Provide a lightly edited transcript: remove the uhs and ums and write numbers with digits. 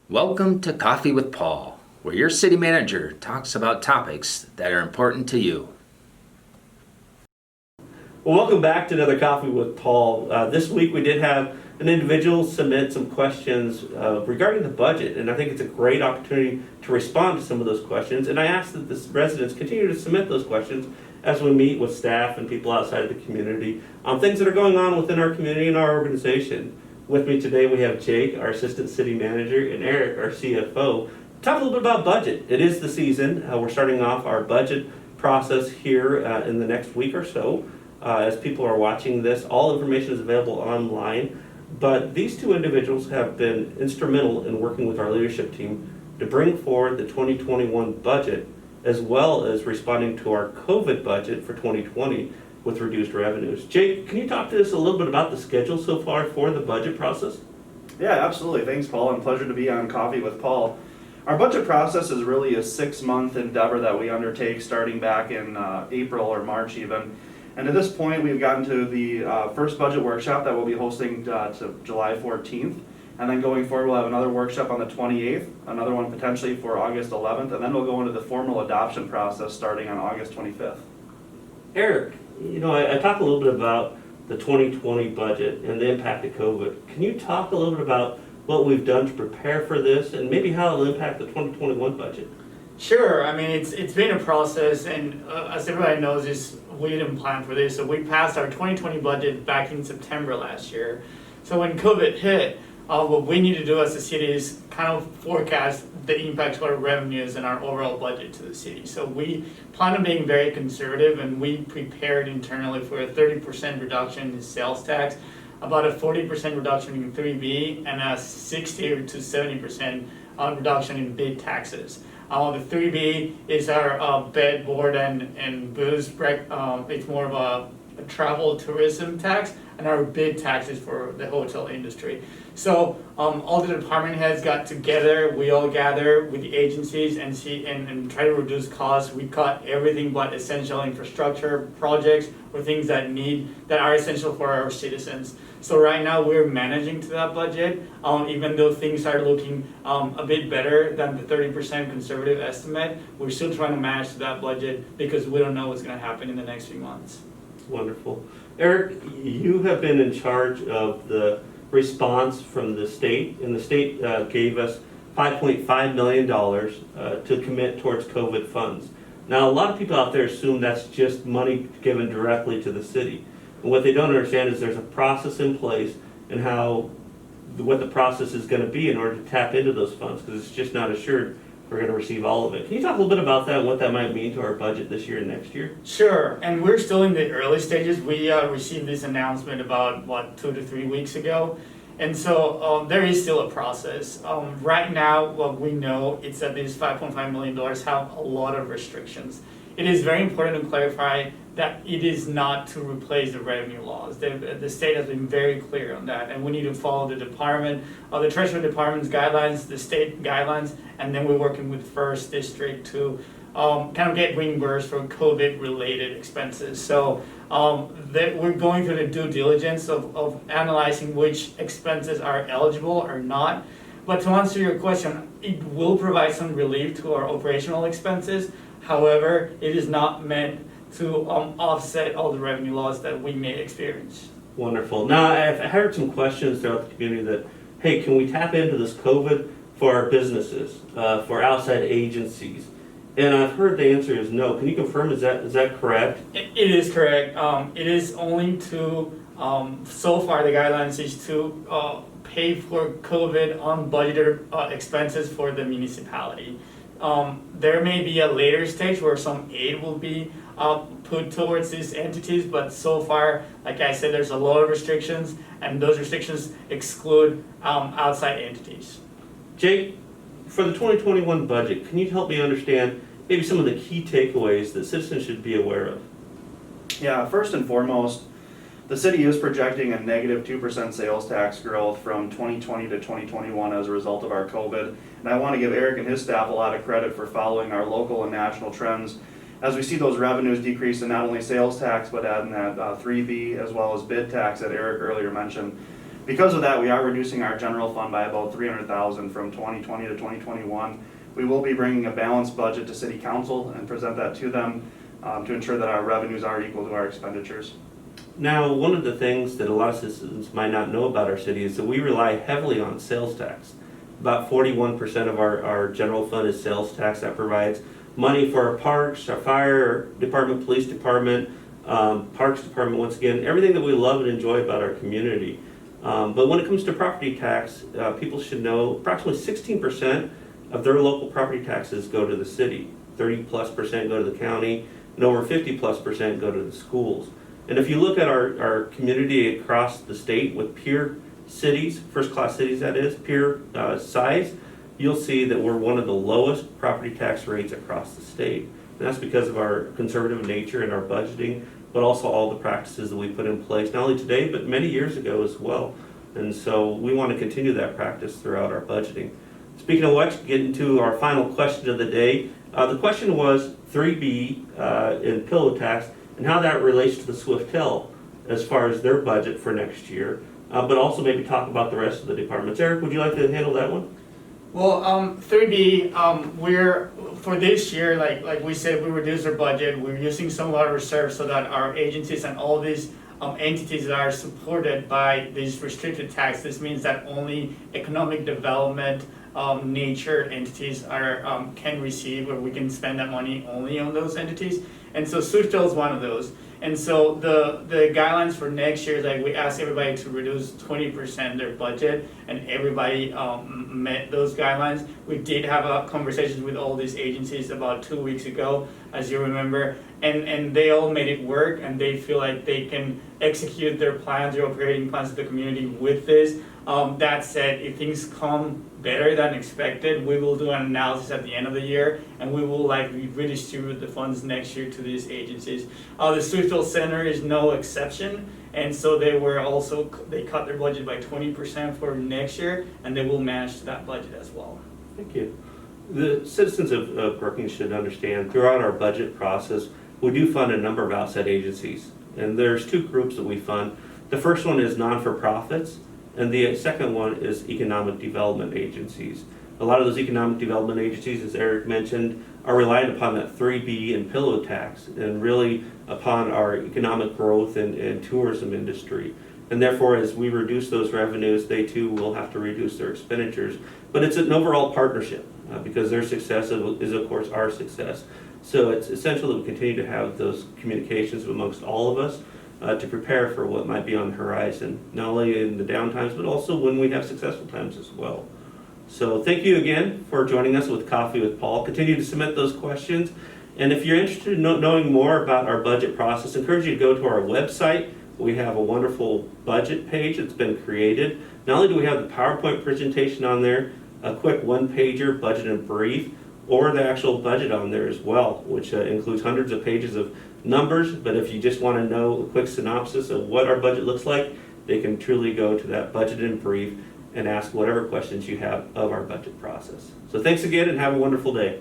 Welcome to Coffee with Paul, where your city manager talks about topics that are important to you. Well, welcome back to another Coffee with Paul. This week we did have an individual submit some questions regarding the budget, and I think it's a great opportunity to respond to some of those questions. And I ask that the residents continue to submit those questions as we meet with staff and people outside of the community on things that are going on within our community and our organization. With me today we have Jake, our Assistant City Manager, and Eric, our CFO. Talk a little bit about budget. It is the season. We're starting off our budget process here in the next week or so. As people are watching this, all information is available online, but these two individuals have been instrumental in working with our leadership team to bring forward the 2021 budget, as well as responding to our COVID budget for 2020 with reduced revenues. Jake, can you talk to us a little bit about the schedule so far for the budget process? Yeah, absolutely. Thanks, Paul, and pleasure to be on Coffee with Paul. Our budget process is really a 6-month endeavor that we undertake starting back in April or March even. And at this point, we've gotten to the first budget workshop that we'll be hosting to July 14th. And then going forward, we'll have another workshop on the 28th, another one potentially for August 11th, and then we'll go into the formal adoption process starting on August 25th. Eric, I talked a little bit about the 2020 budget and the impact of COVID. Can you talk a little bit about what we've done to prepare for this and maybe how it'll impact the 2021 budget? Sure. I mean, it's been a process, and as everybody knows, we didn't plan for this. So we passed our 2020 budget back in September last year. So when COVID hit, what we need to do as a city is kind of forecast the impact to our revenues and our overall budget to the city. So we plan on being very conservative, and we prepared internally for a 30% reduction in sales tax, about a 40% reduction in 3B, and a 60 to 70% reduction in bid taxes. The 3B is our bed, board, and booze. It's more of a travel tourism tax, and our bid taxes for the hotel industry. So all the department heads got together. We all gather with the agencies and try to reduce costs. We cut everything but essential infrastructure projects or things that are essential for our citizens. So right now we're managing to that budget, even though things are looking a bit better than the 30% conservative estimate. We're still trying to manage to that budget because we don't know what's going to happen in the next few months. Wonderful. Eric, you have been in charge of the response from the state, and the state gave us $5.5 million to commit towards COVID funds. Now, a lot of people out there assume that's just money given directly to the city. And what they don't understand is there's a process in place and what the process is going to be in order to tap into those funds, because it's just not assured we're going to receive all of it. Can you talk a little bit about that and what that might mean to our budget this year and next year? Sure, and we're still in the early stages. We received this announcement about, 2 to 3 weeks ago, and so there is still a process. Right now, what we know is that these $5.5 million have a lot of restrictions. It is very important to clarify that it is not to replace the revenue laws. The state has been very clear on that, and we need to follow the Treasury Department's guidelines, the state guidelines, and then we're working with First District to kind of get reimbursed for COVID-related expenses. So we're going through the due diligence of analyzing which expenses are eligible or not. But to answer your question, it will provide some relief to our operational expenses. However, it is not meant to offset all the revenue loss that we may experience. Wonderful. Now, I've heard some questions throughout the community that, hey, can we tap into this COVID for our businesses, for outside agencies? And I've heard the answer is no. Can you confirm, is that correct? It is correct. It is only to, so far the guidelines is to pay for COVID unbudgeted expenses for the municipality. There may be a later stage where some aid will be put towards these entities, but so far, like I said, there's a lot of restrictions, and those restrictions exclude outside entities. Jake, for the 2021 budget, can you help me understand maybe some of the key takeaways that citizens should be aware of? Yeah, first and foremost, the city is projecting a negative 2% sales tax growth from 2020 to 2021 as a result of our COVID. And I want to give Eric and his staff a lot of credit for following our local and national trends as we see those revenues decrease in not only sales tax, but adding that 3B as well as bid tax that Eric earlier mentioned. Because of that, we are reducing our general fund by about 300,000 from 2020 to 2021. We will be bringing a balanced budget to City Council and present that to them to ensure that our revenues are equal to our expenditures. Now, one of the things that a lot of citizens might not know about our city is that we rely heavily on sales tax. About 41% of our general fund is sales tax. That provides money for our parks, our fire department, police department, parks department, once again, everything that we love and enjoy about our community. But when it comes to property tax, people should know approximately 16% of their local property taxes go to the city. 30+% go to the county, and over 50+% go to the schools. And if you look at our community across the state with peer cities, first-class cities that is, peer size, you'll see that we're one of the lowest property tax rates across the state. And that's because of our conservative nature and our budgeting, but also all the practices that we put in place, not only today, but many years ago as well. And so we want to continue that practice throughout our budgeting. Speaking of which, getting to our final question of the day. The question was 3B in pillow tax and how that relates to the Swiftel as far as their budget for next year, but also maybe talk about the rest of the departments. Eric, would you like to handle that one? Well, 3B, we're, for this year, like we said, we reduced our budget. We're using some of our reserves so that our agencies and all these entities that are supported by these restricted tax, this means that only economic development nature entities are can receive, or we can spend that money only on those entities. And so Swiftel is one of those. And so the guidelines for next year, like we asked everybody to reduce 20% their budget, and everybody met those guidelines. We did have conversations with all these agencies about 2 weeks ago, as you remember, and they all made it work, and they feel like they can execute their plans, their operating plans to the community with this. That said, if things come better than expected, we will do an analysis at the end of the year, and we will likely redistribute the funds next year to these agencies. The Swiftel Center is no exception, and so they cut their budget by 20% for next year, and they will manage to that budget as well. Thank you. The citizens of Brookings should understand throughout our budget process, we do fund a number of outside agencies, and there's two groups that we fund. The first one is non-for-profits, and the second one is economic development agencies. A lot of those economic development agencies, as Eric mentioned, are reliant upon that 3B and pillow tax, and really upon our economic growth and tourism industry. And therefore, as we reduce those revenues, they too will have to reduce their expenditures. But it's an overall partnership, because their success is of course our success. So it's essential that we continue to have those communications amongst all of us to prepare for what might be on the horizon, not only in the down times, but also when we have successful times as well. So thank you again for joining us with Coffee with Paul. Continue to submit those questions. And if you're interested in knowing more about our budget process, I encourage you to go to our website. We have a wonderful budget page that's been created. Not only do we have the PowerPoint presentation on there, a quick one-pager, budget in brief, or the actual budget on there as well, which includes hundreds of pages of numbers. But if you just want to know a quick synopsis of what our budget looks like, they can truly go to that budget in brief and ask whatever questions you have of our budget process. So thanks again, and have a wonderful day.